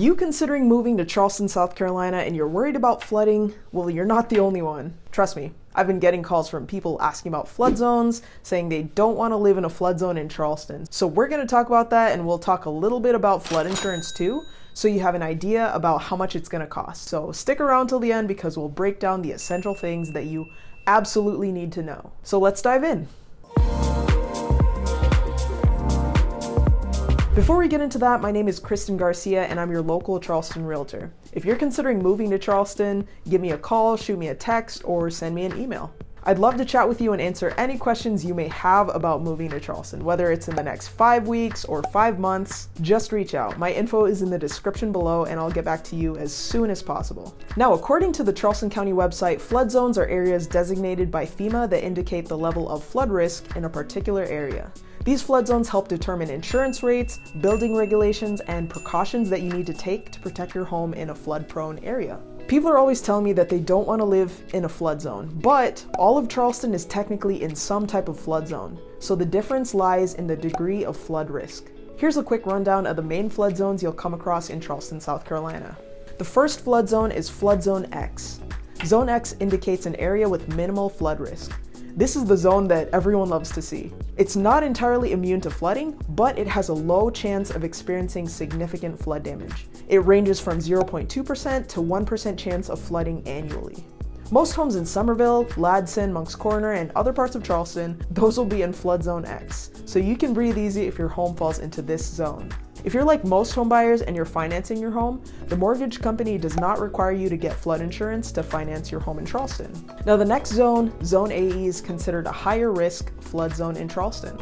you considering moving to Charleston, South Carolina and you're worried about flooding? Well, you're not the only one. Trust me, I've been getting calls from people asking about flood zones, saying they don't want to live in a flood zone in Charleston. So we're going to talk about that, and we'll talk a little bit about flood insurance too, so you have an idea about how much it's going to cost. So stick around till the end because we'll break down the essential things that you absolutely need to know. So let's dive in. Before we get into that, my name is Kristyn Garcia and I'm your local Charleston realtor. If you're considering moving to Charleston, give me a call, shoot me a text, or send me an email. I'd love to chat with you and answer any questions you may have about moving to Charleston, whether it's in the next 5 weeks or 5 months. Just reach out. My info is in the description below and I'll get back to you as soon as possible. Now, according to the Charleston County website, flood zones are areas designated by FEMA that indicate the level of flood risk in a particular area. These flood zones help determine insurance rates, building regulations, and precautions that you need to take to protect your home in a flood-prone area. People are always telling me that they don't want to live in a flood zone, but all of Charleston is technically in some type of flood zone, so the difference lies in the degree of flood risk. Here's a quick rundown of the main flood zones you'll come across in Charleston, South Carolina. The first flood zone is Flood Zone X. Zone X indicates an area with minimal flood risk. This is the zone that everyone loves to see. It's not entirely immune to flooding, but it has a low chance of experiencing significant flood damage. It ranges from 0.2% to 1% chance of flooding annually. Most homes in Somerville, Ladson, Moncks Corner, and other parts of Charleston, those will be in Flood Zone X, so you can breathe easy if your home falls into this zone. If you're like most home buyers and you're financing your home, the mortgage company does not require you to get flood insurance to finance your home in Charleston. Now the next zone, Zone AE, is considered a higher risk flood zone in Charleston.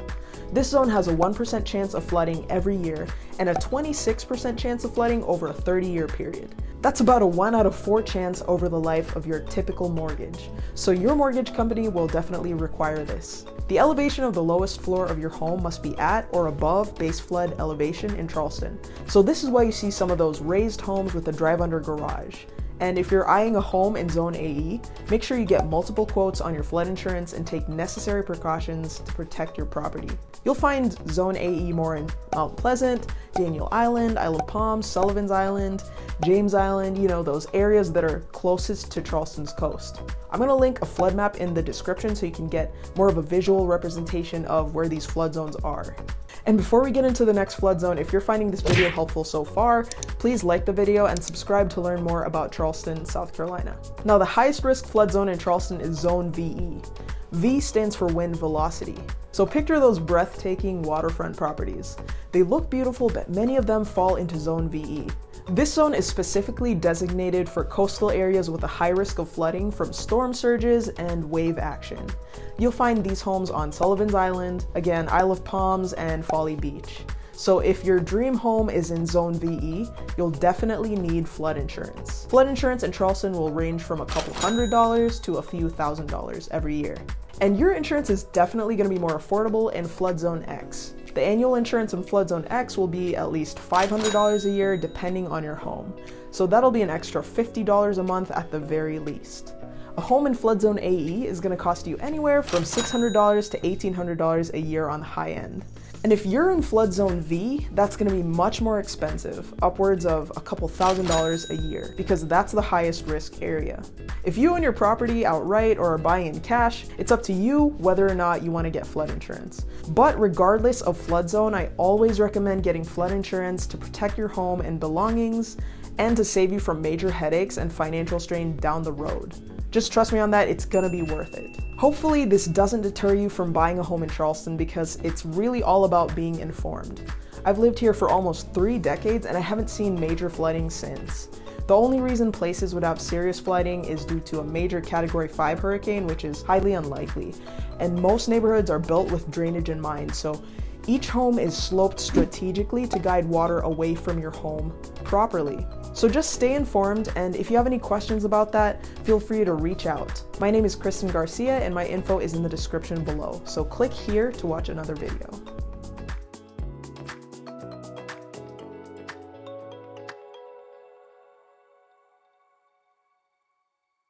This zone has a 1% chance of flooding every year and a 26% chance of flooding over a 30-year period. That's about a 1 out of 4 chance over the life of your typical mortgage. So your mortgage company will definitely require this. The elevation of the lowest floor of your home must be at or above base flood elevation in Charleston. So this is why you see some of those raised homes with a drive-under garage. And if you're eyeing a home in Zone AE, make sure you get multiple quotes on your flood insurance and take necessary precautions to protect your property. You'll find Zone AE more in Mount Pleasant, Daniel Island, Isle of Palms, Sullivan's Island, James Island, those areas that are closest to Charleston's coast. I'm going to link a flood map in the description so you can get more of a visual representation of where these flood zones are. And before we get into the next flood zone, if you're finding this video helpful so far, please like the video and subscribe to learn more about Charleston, South Carolina. Now, the highest risk flood zone in Charleston is Zone VE. V stands for wind velocity. So picture those breathtaking waterfront properties. They look beautiful, but many of them fall into Zone VE. This zone is specifically designated for coastal areas with a high risk of flooding from storm surges and wave action. You'll find these homes on Sullivan's Island, again, Isle of Palms, and Folly Beach. So if your dream home is in Zone VE, you'll definitely need flood insurance. Flood insurance in Charleston will range from a couple $100s to a few $1,000s every year. And your insurance is definitely going to be more affordable in Flood Zone X. The annual insurance in Flood Zone X will be at least $500 a year depending on your home. So that'll be an extra $50 a month at the very least. A home in Flood Zone AE is going to cost you anywhere from $600 to $1,800 a year on the high end. And if you're in Flood Zone V, that's going to be much more expensive, upwards of a couple $1,000s a year, because that's the highest risk area. If you own your property outright or are buying in cash, it's up to you whether or not you want to get flood insurance. But regardless of flood zone, I always recommend getting flood insurance to protect your home and belongings and to save you from major headaches and financial strain down the road. Just trust me on that, it's gonna be worth it. Hopefully this doesn't deter you from buying a home in Charleston because it's really all about being informed. I've lived here for almost 3 decades and I haven't seen major flooding since. The only reason places would have serious flooding is due to a major Category 5 hurricane, which is highly unlikely. And most neighborhoods are built with drainage in mind, so each home is sloped strategically to guide water away from your home properly. So just stay informed, and if you have any questions about that, feel free to reach out. My name is Kristyn Garcia and my info is in the description below, so click here to watch another video.